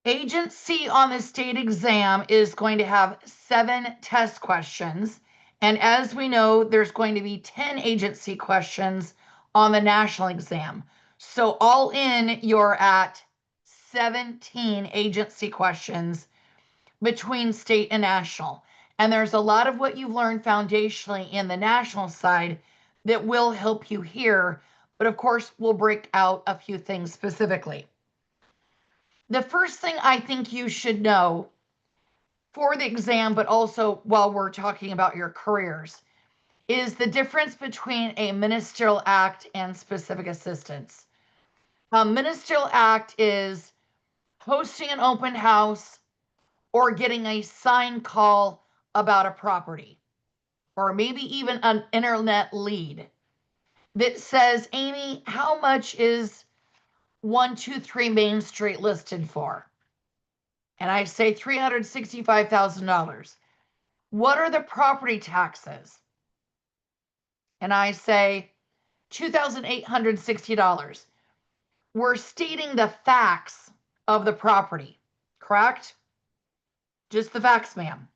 Agency on the state exam is going to have 7 test questions. And as we know, there's going to be 10 agency questions on the national exam. So all in, you're at 17 agency questions between state and national. And there's a lot of what you've learned foundationally in the national side that will help you here. But of course, we'll break out a few things specifically. The first thing I think you should know for the exam, but also while we're talking about your careers, is the difference between a ministerial act and specific assistance. A ministerial act is hosting an open house or getting a sign call about a property, or maybe even an internet lead that says, Amy, how much is 123 Main Street listed for? And I say $365,000. What are the property taxes? And I say $2,860. We're stating the facts of the property, correct? Just the facts, ma'am.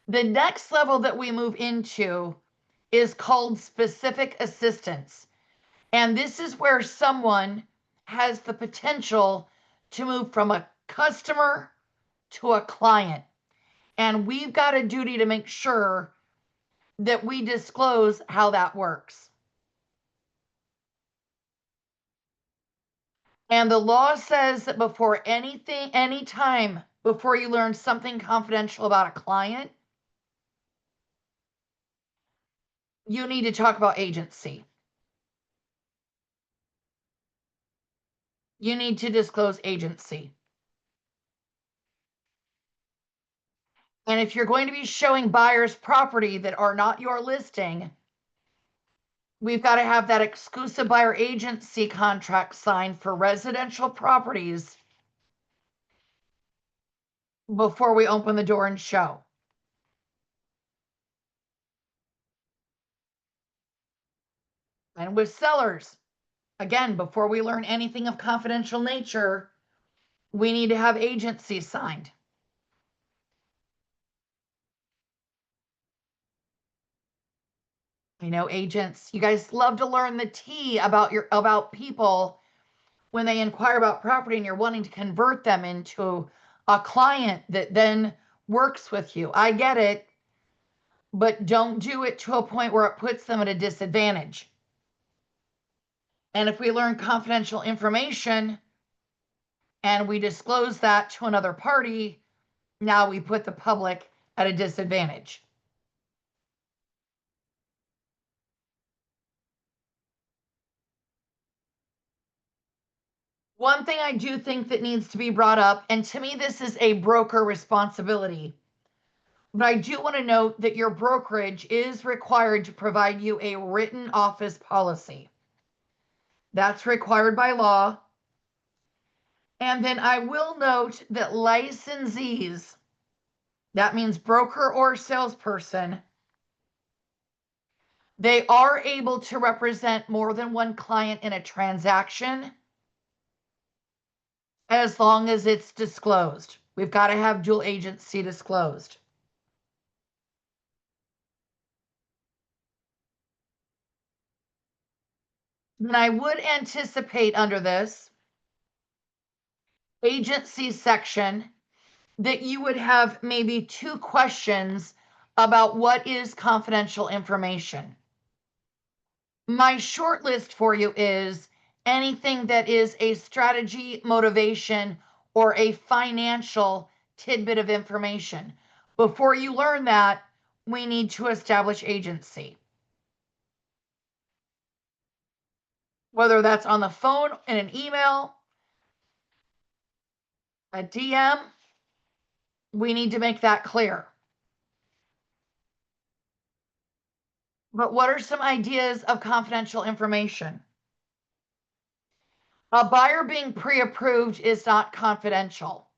The next level that we move into is called specific assistance. And this is where someone has the potential to move from a customer to a client. And we've got a duty to make sure that we disclose how that works. And the law says that before anything, anytime before you learn something confidential about a client, you need to talk about agency. You need to disclose agency. And if you're going to be showing buyers property that are not your listing, we've got to have that exclusive buyer agency contract signed for residential properties before we open the door and show. And with sellers, again, before we learn anything of confidential nature, we need to have agency signed. I know agents, you guys love to learn the tea about people when they inquire about property and you're wanting to convert them into a client that then works with you. I get it, but don't do it to a point where it puts them at a disadvantage. And if we learn confidential information and we disclose that to another party, now we put the public at a disadvantage. One thing I do think that needs to be brought up, and to me, this is a broker responsibility, but I do want to note that your brokerage is required to provide you a written office policy. That's required by law. And then I will note that licensees, that means broker or salesperson, they are able to represent more than one client in a transaction as long as it's disclosed. We've got to have dual agency disclosed. Then I would anticipate under this agency section that you would have maybe 2 questions about what is confidential information. My short list for you is anything that is a strategy, motivation, or a financial tidbit of information. Before you learn that, we need to establish agency. Whether that's on the phone, in an email, a DM, we need to make that clear. But what are some ideas of confidential information? A buyer being pre-approved is not confidential.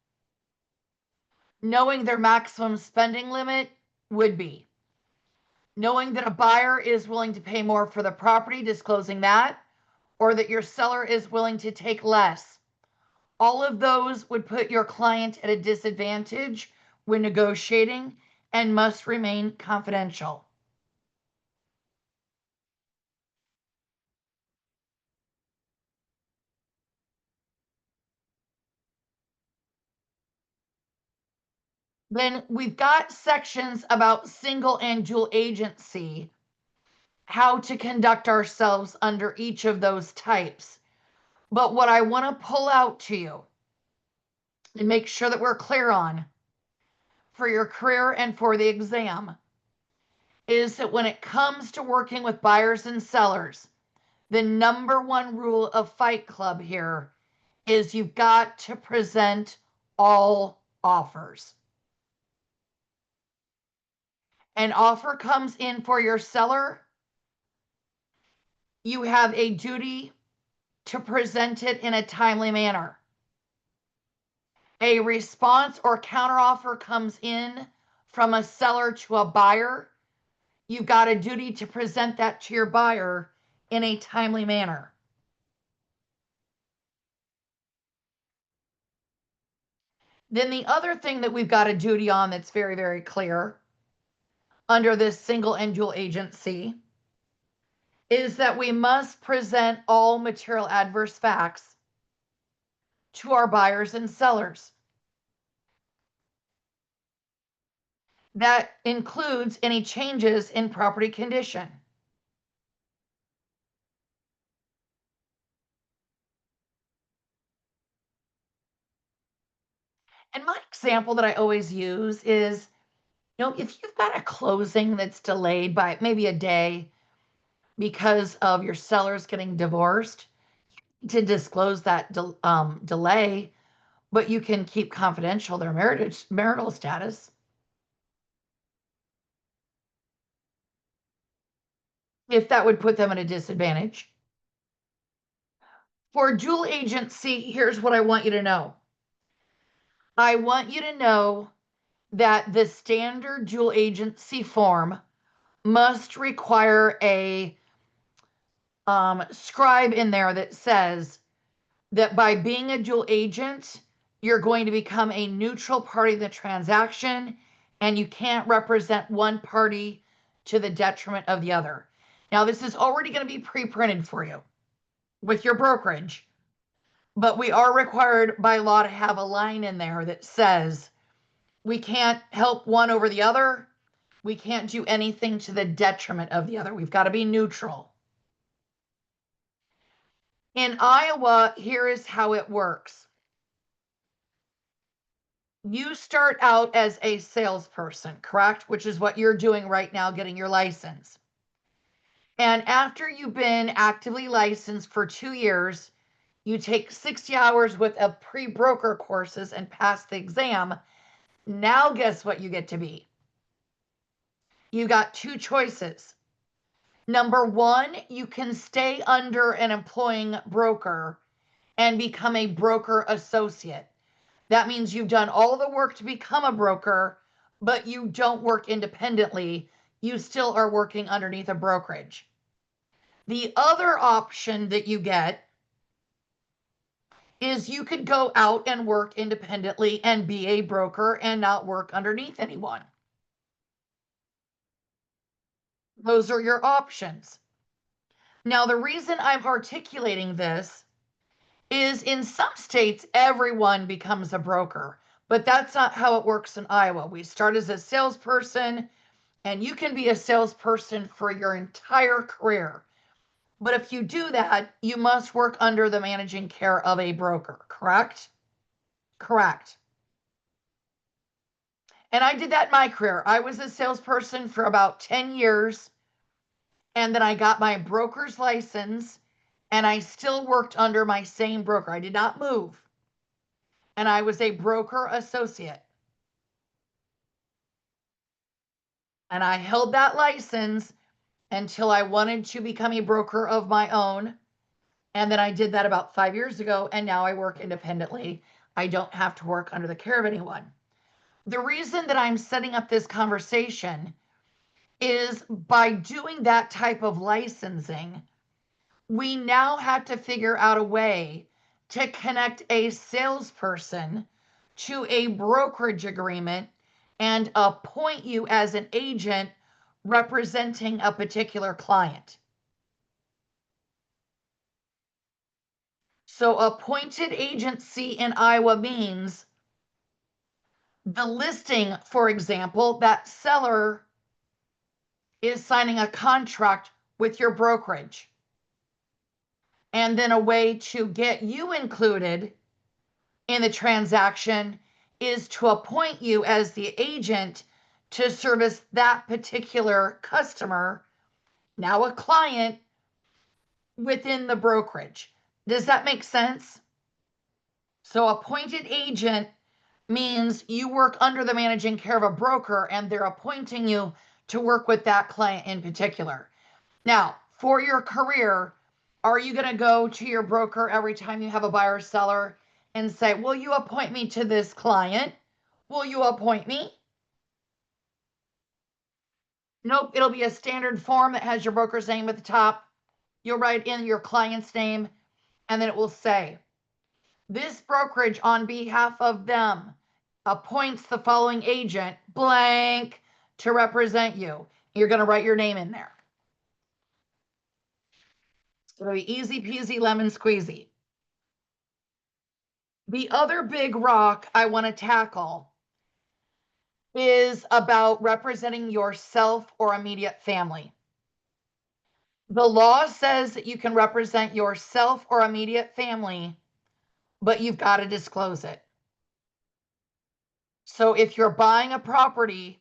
Knowing their maximum spending limit would be. Knowing that a buyer is willing to pay more for the property, disclosing that, or that your seller is willing to take less, All of those would put your client at a disadvantage when negotiating and must remain confidential. Then we've got sections about single and dual agency, how to conduct ourselves under each of those types. But what I want to pull out to you and make sure that we're clear on for your career and for the exam is that when it comes to working with buyers and sellers, the number one rule of Fight Club here is you've got to present all offers. An offer comes in for your seller, you have a duty to present it in a timely manner. A response or counteroffer comes in from a seller to a buyer, you've got a duty to present that to your buyer in a timely manner. Then the other thing that we've got a duty on that's very, very clear under this single and dual agency is that we must present all material adverse facts to our buyers and sellers. That includes any changes in property condition. And my example that I always use is, if you've got a closing that's delayed by maybe a day because of your sellers getting divorced, to disclose that delay, but you can keep confidential their marital status. If that would put them at a disadvantage. For dual agency, here's what I want you to know. I want you to know that the standard dual agency form must require a scribe in there that says that by being a dual agent, you're going to become a neutral party in the transaction and you can't represent one party to the detriment of the other. Now, this is already going to be pre-printed for you with your brokerage, but we are required by law to have a line in there that says we can't help one over the other. We can't do anything to the detriment of the other. We've got to be neutral. In Iowa, here is how it works. You start out as a salesperson, correct? Which is what you're doing right now, getting your license. And after you've been actively licensed for 2 years, you take 60 hours worth of pre-broker courses and pass the exam. Now, guess what you get to be? You got 2 choices. Number 1, you can stay under an employing broker and become a broker associate. That means you've done all the work to become a broker, but you don't work independently. You still are working underneath a brokerage. The other option that you get is you could go out and work independently and be a broker and not work underneath anyone. Those are your options. Now, the reason I'm articulating this is in some states, everyone becomes a broker, but that's not how it works in Iowa. We start as a salesperson, and you can be a salesperson for your entire career. But if you do that, you must work under the managing care of a broker, correct? Correct. And I did that in my career. I was a salesperson for about 10 years, and then I got my broker's license, and I still worked under my same broker. I did not move. And I was a broker associate. And I held that license until I wanted to become a broker of my own. And then I did that about 5 years ago, and now I work independently. I don't have to work under the care of anyone. The reason that I'm setting up this conversation is by doing that type of licensing, we now have to figure out a way to connect a salesperson to a brokerage agreement and appoint you as an agent representing a particular client. So appointed agency in Iowa means the listing, for example, that seller is signing a contract with your brokerage. And then a way to get you included in the transaction is to appoint you as the agent to service that particular customer, now a client, within the brokerage. Does that make sense? So appointed agent means you work under the managing care of a broker and they're appointing you to work with that client in particular. Now, for your career, are you going to go to your broker every time you have a buyer or seller and say, will you appoint me to this client? Will you appoint me? Nope, it'll be a standard form that has your broker's name at the top. You'll write in your client's name, and then it will say, this brokerage on behalf of them appoints the following agent, blank, to represent you. You're going to write your name in there. It's going to be easy peasy lemon squeezy. The other big rock I want to tackle is about representing yourself or immediate family. The law says that you can represent yourself or immediate family, but you've got to disclose it. So if you're buying a property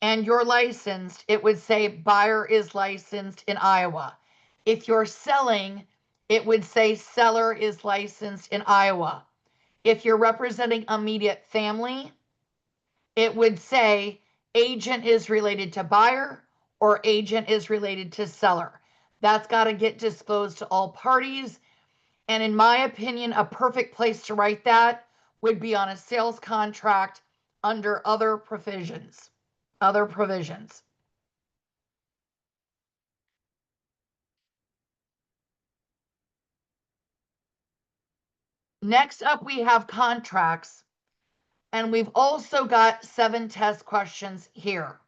and you're licensed, it would say buyer is licensed in Iowa. If you're selling, it would say seller is licensed in Iowa. If you're representing immediate family, it would say agent is related to buyer or agent is related to seller. That's got to get disclosed to all parties. And in my opinion, a perfect place to write that would be on a sales contract under other provisions. Next up, we have contracts. And we've also got 7 test questions here.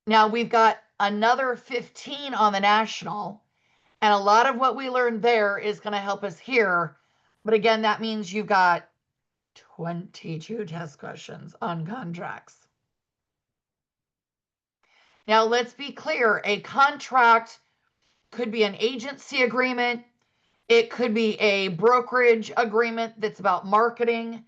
Now we've got another 15 on the national. And a lot of what we learned there is going to help us here. But again, that means you've got 22 test questions on contracts. Now, let's be clear. A contract could be an agency agreement. It could be a brokerage agreement that's about marketing.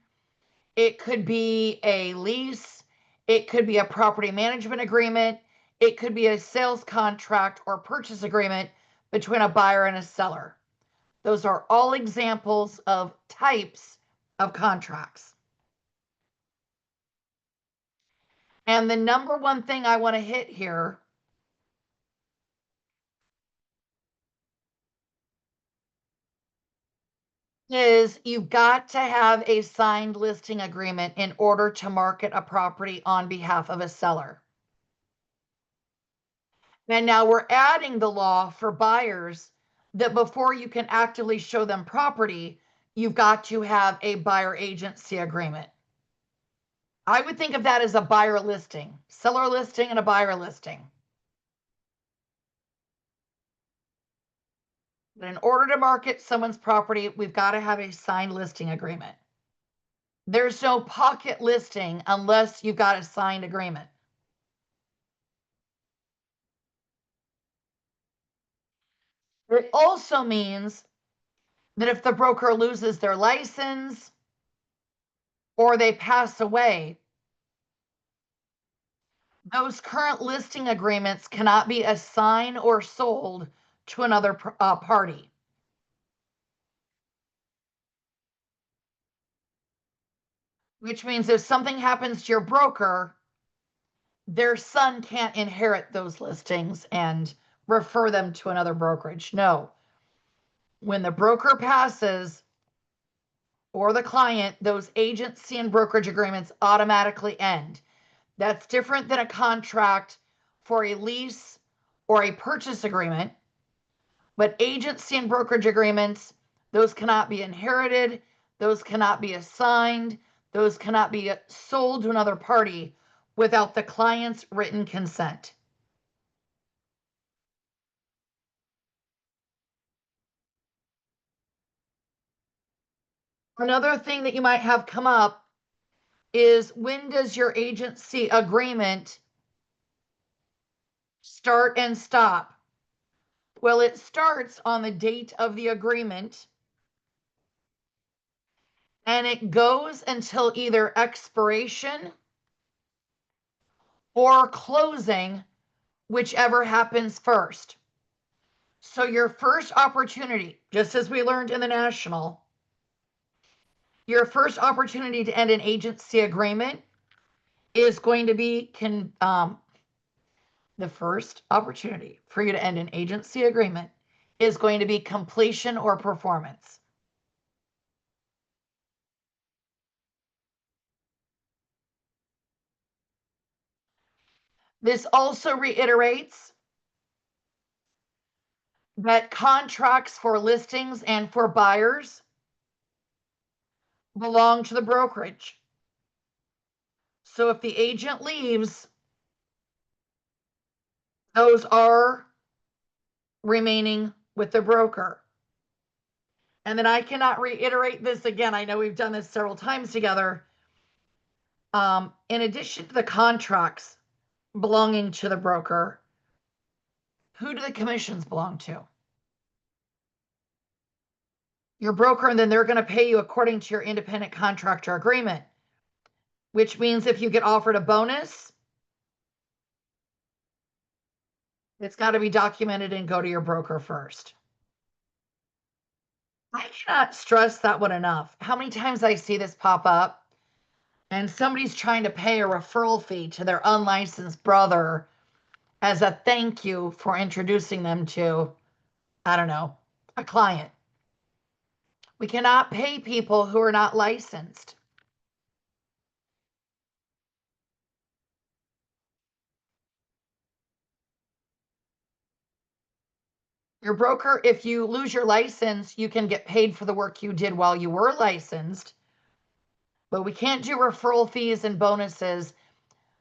It could be a lease. It could be a property management agreement. It could be a sales contract or purchase agreement between a buyer and a seller. Those are all examples of types of contracts. And the number one thing I want to hit here is you've got to have a signed listing agreement in order to market a property on behalf of a seller. And now we're adding the law for buyers that before you can actively show them property, you've got to have a buyer agency agreement. I would think of that as a buyer listing, seller listing and a buyer listing. But in order to market someone's property, we've got to have a signed listing agreement. There's no pocket listing unless you've got a signed agreement. It also means that if the broker loses their license or they pass away, those current listing agreements cannot be assigned or sold to another party. Which means if something happens to your broker, their son can't inherit those listings and refer them to another brokerage. No. When the broker passes or the client, those agency and brokerage agreements automatically end. That's different than a contract for a lease or a purchase agreement. But agency and brokerage agreements Those cannot be inherited. Those cannot be assigned. Those cannot be sold to another party without the client's written consent. Another thing that you might have come up is, when does your agency agreement start and stop? Well, it starts on the date of the agreement and it goes until either expiration or closing, whichever happens first. So your first opportunity, just as we learned in the national, your first opportunity to end an agency agreement is going to be the first opportunity for you to end an agency agreement is going to be completion or performance. This also reiterates that contracts for listings and for buyers belong to the brokerage. So if the agent leaves, those are remaining with the broker. And then I cannot reiterate this again. I know we've done this several times together. In addition to the contracts belonging to the broker, who do the commissions belong to? Your broker, and then they're going to pay you according to your independent contractor agreement, which means if you get offered a bonus, it's got to be documented and go to your broker first. I cannot stress that one enough. How many times I see this pop up and somebody's trying to pay a referral fee to their unlicensed brother as a thank you for introducing them to, I don't know, a client. We cannot pay people who are not licensed. Your broker, if you lose your license, you can get paid for the work you did while you were licensed, but we can't do referral fees and bonuses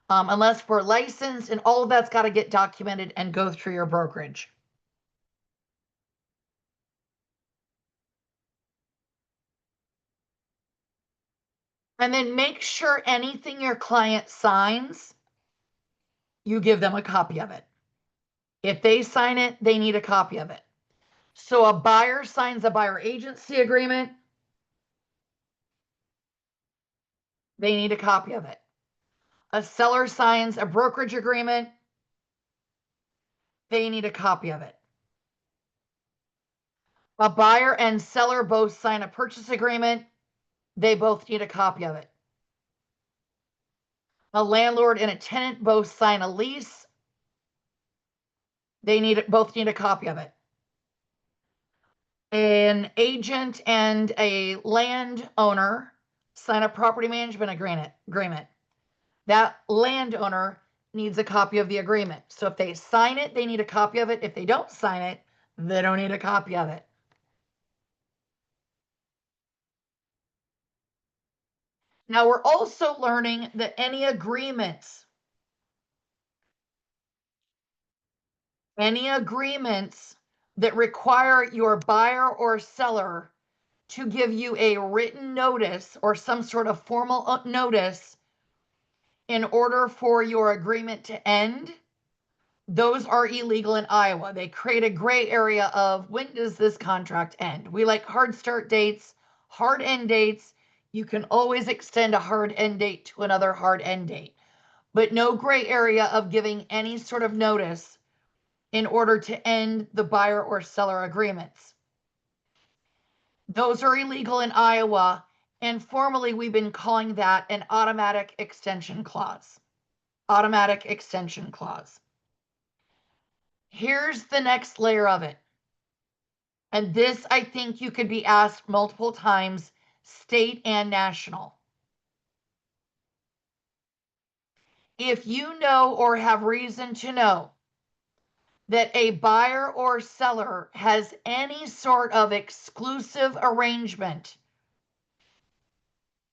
unless we're licensed, and all of that's got to get documented and go through your brokerage. And then make sure anything your client signs, you give them a copy of it. If they sign it, they need a copy of it. So a buyer signs a buyer agency agreement, they need a copy of it. A seller signs a brokerage agreement, they need a copy of it. A buyer and seller both sign a purchase agreement, they both need a copy of it. A landlord and a tenant both sign a lease, they both need a copy of it. An agent and a landowner sign a property management agreement. That landowner needs a copy of the agreement. So if they sign it, they need a copy of it. If they don't sign it, they don't need a copy of it. Now we're also learning that any agreements that require your buyer or seller to give you a written notice or some sort of formal notice in order for your agreement to end, those are illegal in Iowa. They create a gray area of, when does this contract end? We like hard start dates, hard end dates. You can always extend a hard end date to another hard end date, but no gray area of giving any sort of notice in order to end the buyer or seller agreements. Those are illegal in Iowa, and formally we've been calling that an automatic extension clause. Automatic extension clause. Here's the next layer of it. And this, I think you could be asked multiple times, state and national. If you know or have reason to know that a buyer or seller has any sort of exclusive arrangement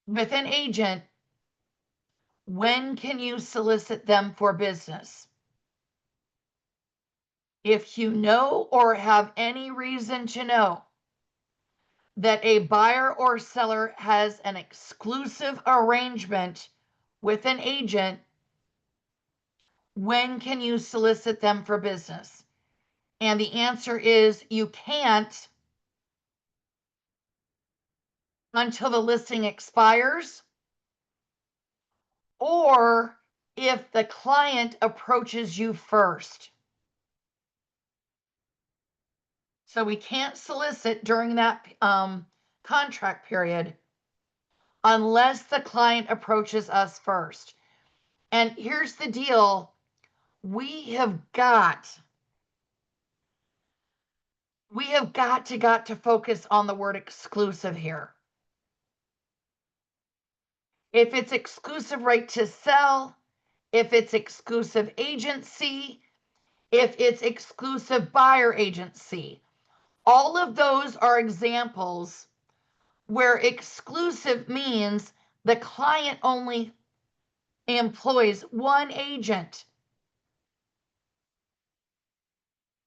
with an agent, when can you solicit them for business? If you know or have any reason to know that a buyer or seller has an exclusive arrangement with an agent, when can you solicit them for business? And the answer is you can't until the listing expires, or if the client approaches you first. So we can't solicit during that contract period unless the client approaches us first. And here's the deal. We have got to focus on the word exclusive here. If it's exclusive right to sell, if it's exclusive agency, if it's exclusive buyer agency, all of those are examples where exclusive means the client only employs one agent.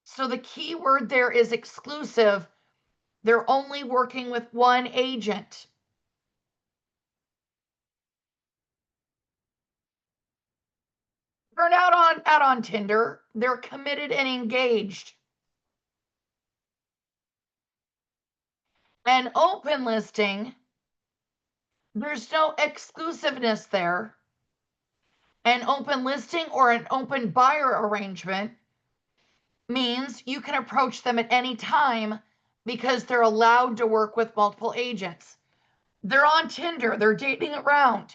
So the key word there is exclusive. They're only working with one agent. They're not out on Tinder. They're committed and engaged. An open listing, there's no exclusiveness there. An open listing or an open buyer arrangement means you can approach them at any time because they're allowed to work with multiple agents. They're on Tinder, they're dating around.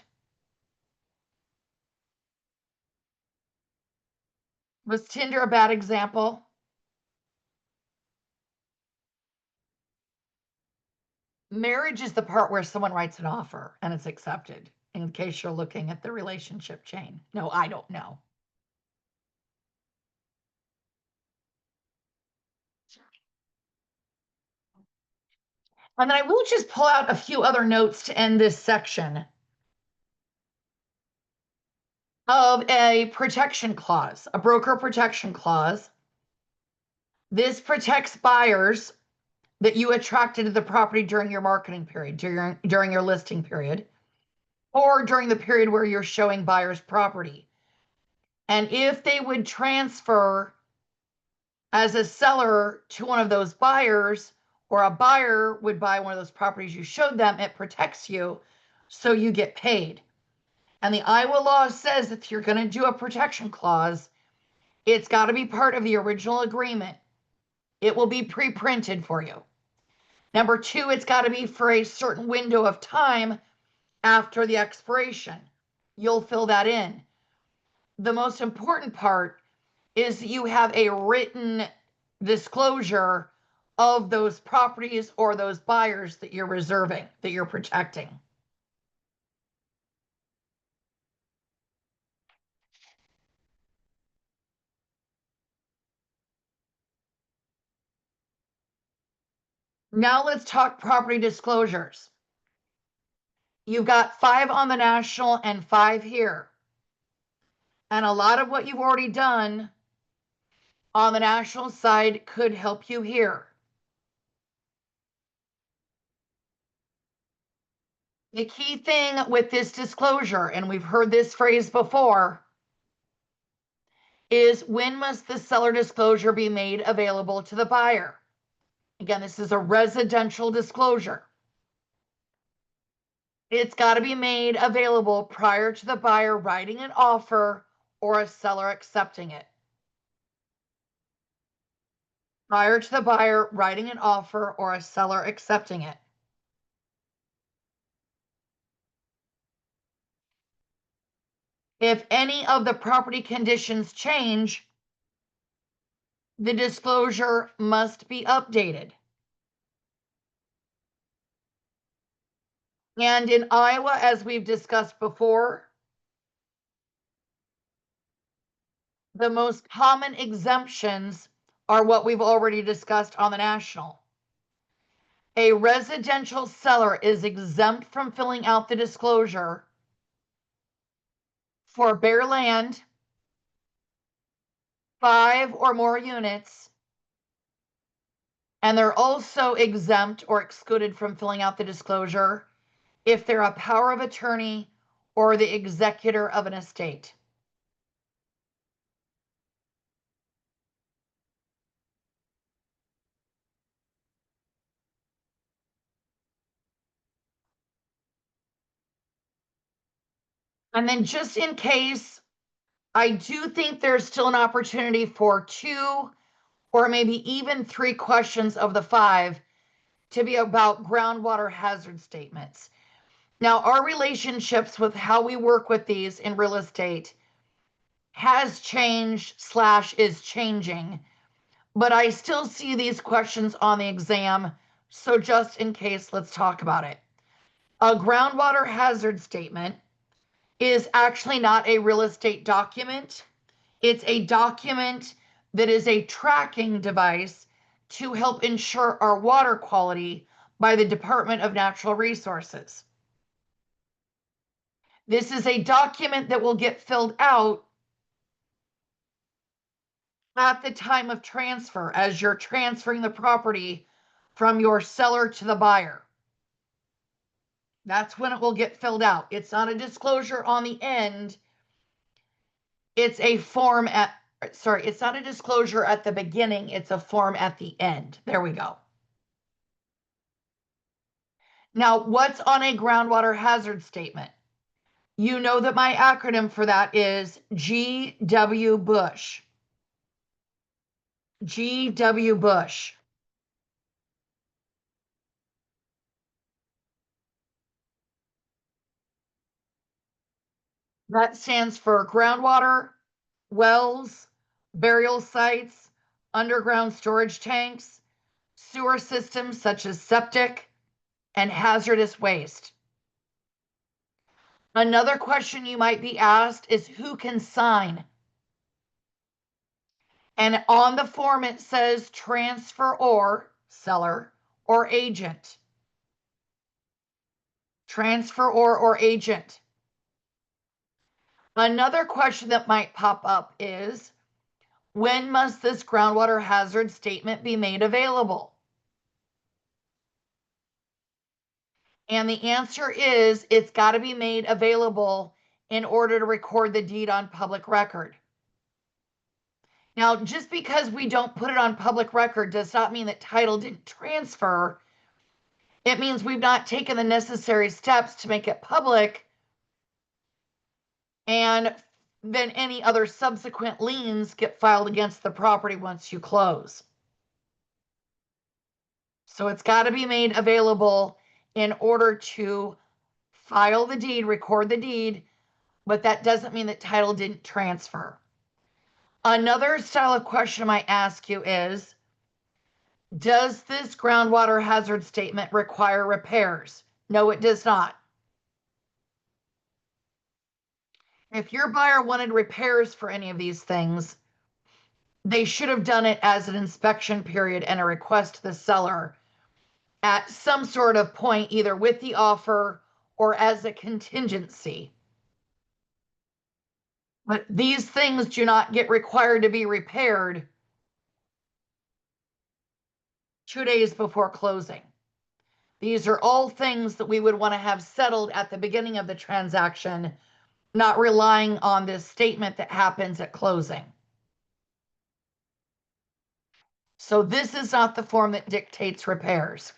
Was Tinder a bad example? Marriage is the part where someone writes an offer and it's accepted, in case you're looking at the relationship chain. No, I don't know. And then I will just pull out a few other notes to end this section of a protection clause, a broker protection clause. This protects buyers that you attracted to the property during your marketing period, during your listing period, or during the period where you're showing buyers property. And if they would transfer as a seller to one of those buyers, or a buyer would buy one of those properties you showed them, it protects you, so you get paid. And the Iowa law says if you're going to do a protection clause, it's got to be part of the original agreement. It will be pre-printed for you. Number two, it's got to be for a certain window of time after the expiration. You'll fill that in. The most important part is that you have a written disclosure of those properties or those buyers that you're reserving, that you're protecting. Now let's talk property disclosures. You've got 5 on the national and 5 here. And a lot of what you've already done on the national side could help you here. The key thing with this disclosure, and we've heard this phrase before, is when must the seller disclosure be made available to the buyer? Again, this is a residential disclosure. It's got to be made available prior to the buyer writing an offer or a seller accepting it. Prior to the buyer writing an offer or a seller accepting it. If any of the property conditions change, the disclosure must be updated. And in Iowa, as we've discussed before, The most common exemptions are what we've already discussed on the national. A residential seller is exempt from filling out the disclosure for bare land, 5 or more units, and they're also exempt or excluded from filling out the disclosure if they're a power of attorney or the executor of an estate. And then just in case, I do think there's still an opportunity for 2 or maybe even 3 questions of the 5 to be about groundwater hazard statements. Now, our relationships with how we work with these in real estate has changed / is changing, but I still see these questions on the exam. So just in case, let's talk about it. A groundwater hazard statement is actually not a real estate document. It's a document that is a tracking device to help ensure our water quality by the Department of Natural Resources. This is a document that will get filled out at the time of transfer as you're transferring the property from your seller to the buyer. That's when it will get filled out. It's not a disclosure on the end. It's a form it's not a disclosure at the beginning. It's a form at the end. There we go. Now, what's on a groundwater hazard statement? You know that my acronym for that is GW Bush. GW Bush. That stands for groundwater, wells, burial sites, underground storage tanks, sewer systems such as septic, and hazardous waste. Another question you might be asked is who can sign? And on the form it says transfer or seller or agent. Transfer or agent. Another question that might pop up is when must this groundwater hazard statement be made available? And the answer is it's got to be made available in order to record the deed on public record. Now, just because we don't put it on public record does not mean that title didn't transfer. It means we've not taken the necessary steps to make it public, and then any other subsequent liens get filed against the property once you close. So it's got to be made available in order to file the deed, record the deed, but that doesn't mean that title didn't transfer. Another style of question I might ask you is, does this groundwater hazard statement require repairs? No, it does not. If your buyer wanted repairs for any of these things, they should have done it as an inspection period and a request to the seller at some sort of point, either with the offer or as a contingency. But these things do not get required to be repaired 2 days before closing. These are all things that we would want to have settled at the beginning of the transaction, not relying on this statement that happens at closing. So this is not the form that dictates repairs.